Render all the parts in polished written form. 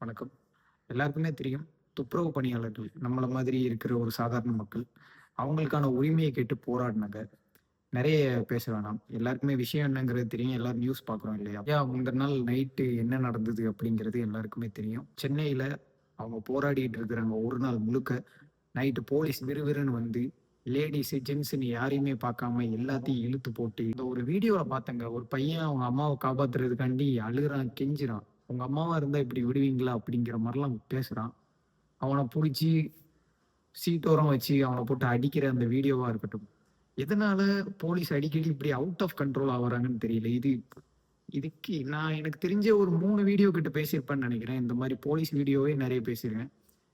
வணக்கம். எல்லாருக்குமே தெரியும். துப்புரவு பணியாளர்கள் நம்மள மாதிரி இருக்கிற ஒரு சாதாரண மக்கள். அவங்களுக்கான உரிமைய கேட்டு போராடினாங்க. நெறைய பேச வேணாம். எல்லாருக்குமே விஷயம் என்னங்கிறது தெரியும். எல்லாரும் நியூஸ் பார்க்குறோம் இல்லையா? முந்தின நாள் நைட்டு என்ன நடந்தது அப்படிங்கிறது எல்லாருக்குமே தெரியும். சென்னையில அவங்க போராடிட்டு இருக்கிறாங்க ஒரு நாள் முழுக்க. நைட்டு போலீஸ் விறுவிறுன்னு வந்து லேடீஸு, ஜென்ட்ஸ்ன்னு யாரையுமே பார்க்காம எல்லாத்தையும் இழுத்து போட்டு இந்த ஒரு வீடியோல பார்த்தேங்க. ஒரு பையன் அவங்க அம்மாவ காப்பாத்துறதுக்காண்டி அழுகுறான், கெஞ்சுறான். உங்க அம்மாவா இருந்தா இப்படி விடுவீங்களா? அப்படிங்கிற மாரிலாம் பேசுறான். அவன புடிச்சு சீட்டோரம் வச்சு அவன போட்டு அடிக்கிற அந்த வீடியோவா இருக்கட்டும். எதனால போலீஸ் அடிக்கடி இப்படி அவுட் ஆஃப் கண்ட்ரோல் ஆவுறாங்கன்னு தெரியல. இதுக்கு நான் எனக்கு தெரிஞ்ச ஒரு 3 வீடியோ கிட்ட பேசியிருப்பேன்னு நெனைக்கிறேன். இந்த மாரி போலீஸ் வீடியோவே நெறைய பேசியிருக்கேன்.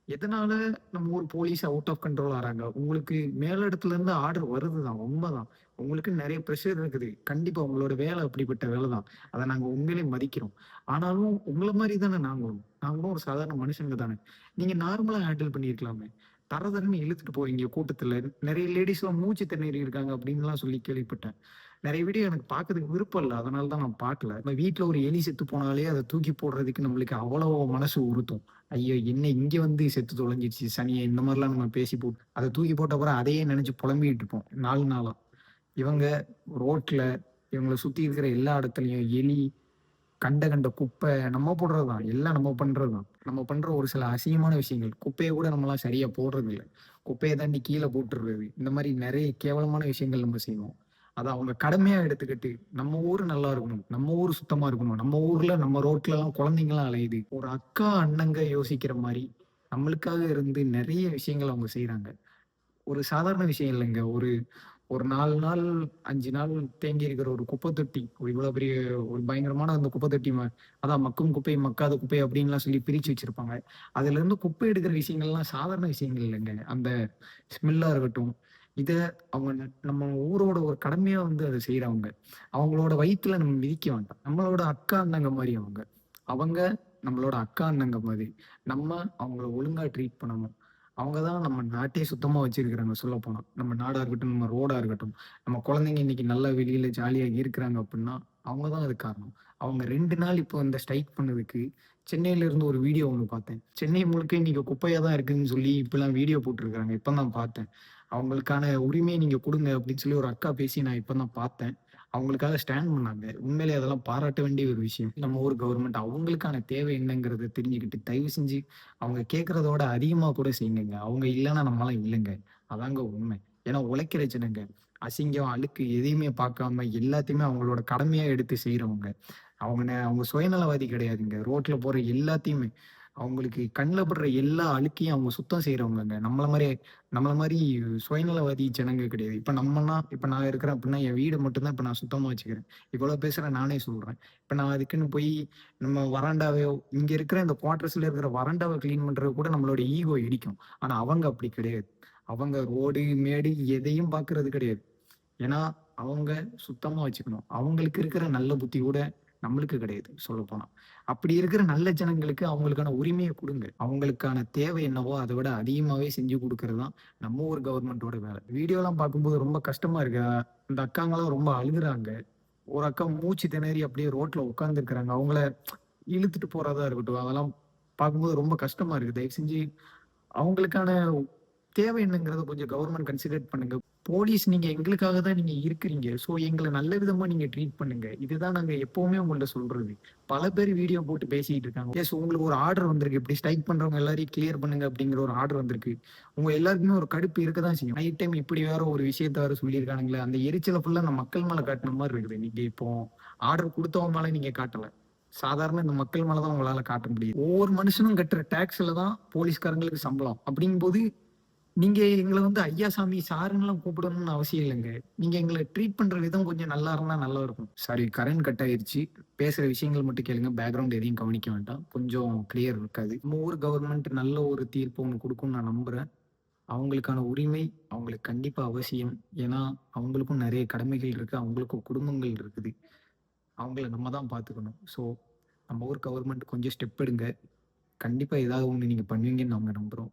எதனால நம்ம ஊர் போலீஸ் அவுட் ஆஃப் கண்ட்ரோல் ஆறாங்க? உங்களுக்கு மேலிடத்துல இருந்து ஆர்டர் வருதுதான், உண்மதான். உங்களுக்கு நெறைய பிரஷர் இருக்குது. கண்டிப்பா உங்களோட வேலை அப்படிப்பட்ட வேலை தான். அத நாங்க உண்மையிலேயே மதிக்கிறோம். ஆனாலும் உங்கள மாரி தானே நாங்களும். நாங்களும் ஒரு சாதாரண மனுஷங்க தானே. நீங்க நார்மலா ஹேண்டில் பண்ணியிருக்கலாமே. தர தரன்னு இழுத்துட்டு போறீங்க கூட்டத்துல. நெறைய லேடீஸ்லாம் மூச்சு திணறி இருக்காங்க அப்படின்லாம் சொல்லி கேள்விப்பட்டேன். நெறைய வீடியோ எனக்கு பார்க்கறதுக்கு விருப்பம் இல்ல. அதனால தான் நான் பார்க்கல. நம்ம வீட்ல ஒரு எலி செத்து போனாலே அத தூக்கி போடுறதுக்கு நம்மளுக்கு அவ்வளோ மனசு உறுத்தும். ஐயோ! என்ன இங்க வந்து செத்து தொலைஞ்சிருச்சு சனியே! இந்த மாரிலாம் நம்ம பேசி போட்டு அத தூக்கி போட்ட அப்புறம் அதையே நெனச்சு புலம்பிட்டு இருப்போம் 4 நாளா. இவங்க ரோட்ல இவங்கள சுத்தி இருக்கிற எல்லா இடத்துலயும் எலி, கண்ட கண்ட குப்பை நம்ம போடுறது தான். எல்லாம் நம்ம பண்றது தான். நம்ம பண்ற ஒரு சில அசிங்கமான விஷயங்கள். குப்பைய கூட நம்மலாம் சரியா போடுறதில்ல. குப்பைய தாண்டி கீழ போட்டுறது. இந்த மாரி நெறைய கேவலமான விஷயங்கள் நம்ம செய்வோம். அத அவங்க கடமையா எடுத்துக்கிட்டு, நம்ம ஊரு நல்லா இருக்கணும். நம்ம ஊரு சுத்தமா இருக்கணும். நம்ம ஊர்ல நம்ம ரோட்லலாம் குழந்தைங்கலாம் அலையுது. ஒரு அக்கா, அண்ணங்க யோசிக்கிற மாரி, நம்மளுக்காக இருந்து நெறைய விஷயங்கள் அவங்க செய்றாங்க. ஒரு சாதாரண விஷயம் இல்லங்க. ஒரு ஒரு 4 நாள், 5 நாள் தேங்கி இருக்கிற ஒரு குப்பை தொட்டி. ஒரு இவ்வளோ பெரிய ஒரு பயங்கரமான அந்த குப்பை தொட்டி அதான் மக்கும் குப்பை, மக்காத குப்பை அப்டின்லாம் சொல்லி பிரிச்சு வச்சிருப்பாங்க. அதுலருந்து குப்பை எடுக்கிற விஷயங்கள்லாம் சாதாரண விஷயங்கள் இல்லங்க. அந்த ஸ்மெல்லா இருக்கட்டும், இத அவங்க நம்ம ஊரோட ஒரு கடமையா வந்து அத செய்றவங்க. அவங்களோட வயித்துல நம்ம மிதிக்க வேண்டாம். நம்மளோட அக்கா, அண்ணங்க மாரி அவங்க. அவங்க நம்மளோட அக்கா, அண்ணங்க மாதிரி. நம்ம அவங்கள ஒழுங்கா ட்ரீட் பண்ணணும். அவங்க தான் நம்ம நாட்டையே சுத்தமா வச்சிருக்கிறாங்க சொல்லப்போனா. நம்ம நாடா இருக்கட்டும், நம்ம ரோடா இருக்கட்டும். நம்ம குழந்தைங்க இன்னைக்கு நல்லா வெளியில ஜாலியா இருக்கிறாங்க அப்டின்னா, அவங்க தான் அதுக்கு காரணம். அவங்க 2 நாள் இப்போ இந்த ஸ்ட்ரைக் பண்ணதுக்கு, சென்னையில இருந்து ஒரு வீடியோ ஒண்ணு பார்த்தேன். சென்னை முழுக்க இன்னைக்கு குப்பையா தான் இருக்குன்னு சொல்லி இப்பலாம் வீடியோ போட்டுருக்காங்க. இப்ப தான் பார்த்தேன். அவங்களுக்கான உரிமைய நீங்க குடுங்க அப்டின்னு சொல்லி ஒரு அக்கா பேசி நான் இப்ப தான் பார்த்தேன். அவங்களுக்காக ஸ்டாண்ட் பண்ணாங்க. உண்மையிலேயே அதெல்லாம் பாராட்ட வேண்டிய ஒரு விஷயம். நம்ம ஊர் கவர்மெண்ட் அவங்களுக்கான தேவை என்னங்கிறத தெரிஞ்சுக்கிட்டு, தயவு செஞ்சு அவங்க கேட்கிறதோட அதிகமா கூட செய்யுங்கங்க. அவங்க இல்லன்னா நம்மலாம் இல்லங்க. அதாங்க உண்மை. ஏன்னா உழைக்கிற ஜனங்க. அசிங்கம், அழுக்கு எதையுமே பார்க்காம எல்லாத்தையுமே அவங்களோட கடமையா எடுத்து செய்றவங்க. அவங்க சுயநலவாதி கிடையாதுங்க. ரோட்ல போற எல்லாத்தையுமே அவங்களுக்கு கண்ல படுற எல்லா அழுக்கையும் அவங்க சுத்தம் செய்றவங்கங்க. நம்மள மாரி சுயநலவாதி ஜனங்க கிடையாது. இப்ப நான் இருக்கிறேன் அப்டின்னா, என் வீட மட்டும் தான் இப்ப நான் சுத்தமா வச்சுக்கிறேன். இவ்வளோ பேசுறேன் நானே சொல்றேன். இப்ப நான் அதுக்குன்னு போய் நம்ம வராண்டாவையோ இங்க இருக்கிற இந்த குவார்டர்ஸ்ல இருக்கிற வராண்டாவ கிளீன் பண்றது கூட நம்மளோட ஈகோ இடிக்கும். ஆனா அவங்க அப்படி கிடையாது. அவங்க ரோடு, மேடு எதையும் பார்க்கறது கிடையாது. ஏன்னா, அவங்க சுத்தமா வச்சுக்கணும். அவங்களுக்கு இருக்கிற நல்ல புத்தி கூட நம்மளுக்கு கிடையாது சொல்லப்போனா. அப்படி இருக்கிற நல்ல ஜனங்களுக்கு அவங்களுக்கான உரிமைய குடுங்க. அவங்களுக்கான தேவை என்னவோ அத விட அதிகமாவே செஞ்சு குடுக்குறது தான் நம்ம ஊர் கவர்மெண்ட்டோட வேலை. வீடியோலாம் பார்க்கும்போது ரொம்ப கஷ்டமா இருக்கு. அந்த அக்காங்கலாம் ரொம்ப அழுகுறாங்க. ஒரு அக்கா மூச்சு திணறி அப்படியே ரோட்ல உட்கார்ந்துருக்காங்க. அவங்கள இழுத்துட்டு போறதா இருக்கட்டும். அதெல்லாம் பார்க்கும்போது ரொம்ப கஷ்டமா இருக்கு. தயவு செஞ்சு அவங்களுக்கான தேவை என்னங்கிறத கொஞ்சம் கவர்ன்மெண்ட் கன்சிடர் பண்ணுங்க. போலீஸ் நீங்க எங்களுக்காக தான் நீங்க இருக்கிறீங்க. ஸோ எங்கள நல்ல விதமா நீங்க ட்ரீட் பண்ணுங்க. இதுதான் நாங்க எப்பவுமே உங்கள்ட்ட சொல்றது. பல பேர் வீடியோ போட்டு பேசிட்டு இருக்காங்க. எஸ் உங்களுக்கு ஒரு ஆர்டர் வந்திருக்கு. இப்படி ஸ்ட்ரைக் பண்றவங்க எல்லாரையும் கிளியர் பண்ணுங்க அப்படிங்கிற ஒரு ஆர்டர் வந்திருக்கு. உங்க எல்லாருக்குமே ஒரு கடுப்பு இருக்க தான் செய்யும். நைட் டைம் இப்படி வேற ஒரு விஷயத்த வேற சொல்லியிருக்கானுங்களே, அந்த எரிச்சல ஃபுல்லா அந்த மக்கள் மேல காட்டுன மாரி இருக்குது. நீங்க இப்போ ஆர்டர் குடுத்தவங்க மேல நீங்க காட்டல. சாதாரண இந்த மக்கள் மேல தான் உங்களால காட்ட முடியுது. ஒவ்வொரு மனுஷனும் கட்டுற டாக்ஸ்ல தான் போலீஸ்காரங்களுக்கு சம்பளம். அப்படிங்கும்போது நீங்க எங்கள வந்து ஐயா, சாமி, சாருன்னுலாம் கூப்பிடணும்னு அவசியம் இல்லங்க. நீங்க எங்கள ட்ரீட் பண்ற விதம் கொஞ்சம் நல்லா இருந்தா நல்லா இருக்கும். சாரி கரண்ட் கட் ஆயிருச்சு. பேசுற விஷயங்கள் மட்டும் கேளுங்க. பேக்கிரவுண்ட் எதையும் கவனிக்க வேண்டாம். கொஞ்சம் கிளியர் இருக்காது. நம்ம ஊர் கவர்மெண்ட் நல்ல ஒரு தீர்ப்பு ஒண்ணு குடுக்கும்னு நான் நம்புறேன். அவங்களுக்கான உரிமை அவங்களுக்கு கண்டிப்பா அவசியம். ஏன்னா, அவங்களுக்கும் நெறைய கடமைகள் இருக்கு. அவங்களுக்கும் குடும்பங்கள் இருக்குது. அவங்கள நம்ம தான் பார்த்துக்கணும். ஸோ, நம்ம ஊர் கவர்மெண்ட் கொஞ்சம் ஸ்டெப் எடுங்க. கண்டிப்பா ஏதாவது ஒண்ணு நீங்க பண்ணுவீங்கன்னு நாங்க நம்புறோம்.